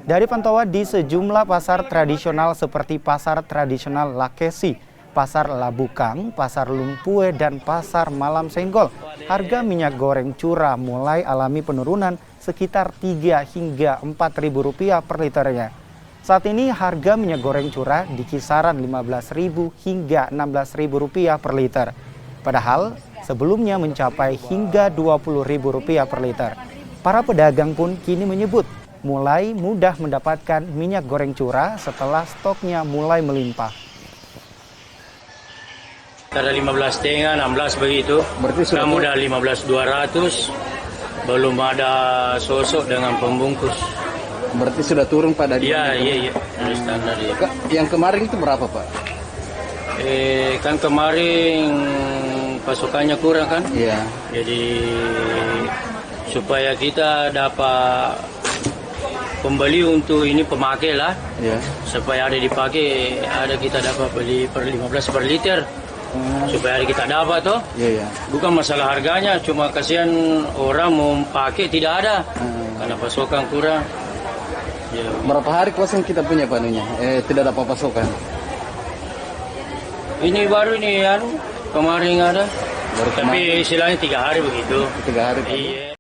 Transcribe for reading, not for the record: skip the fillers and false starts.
Dari pantauan di sejumlah pasar tradisional seperti Pasar Tradisional Lakesi, Pasar Labukang, Pasar Lumpue, dan Pasar Malam Senggol, harga minyak goreng curah mulai alami penurunan sekitar 3 hingga 4 ribu rupiah per liternya. Saat ini harga minyak goreng curah di kisaran 15.000 hingga 16.000 rupiah per liter. Padahal sebelumnya mencapai hingga 20.000 rupiah per liter. Para pedagang pun kini menyebut mulai mudah mendapatkan minyak goreng curah setelah stoknya mulai melimpah. Ada 15,5, 16 begitu. Berarti sudah udah 15.200. Belum ada sosok dengan pembungkus. Berarti sudah turun pada Iya. Standar ya. Yang kemarin itu berapa, Pak? Kan kemarin pasokannya kurang kan? Iya. Jadi supaya kita dapat pembeli untuk ini pemakai lah. Iya. Supaya ada dipakai, ada kita dapat beli per 15 per liter. Supaya kita dapat toh. Iya. Bukan masalah harganya, cuma kasihan orang mau pakai tidak ada. Karena pasokan kurang. Ya. Berapa hari kosong kita punya panunya? Tidak dapat pasokan. Ini baru ini kemarin ada. Baru Tapi istilahnya 3 hari begitu. 3 hari. Iya.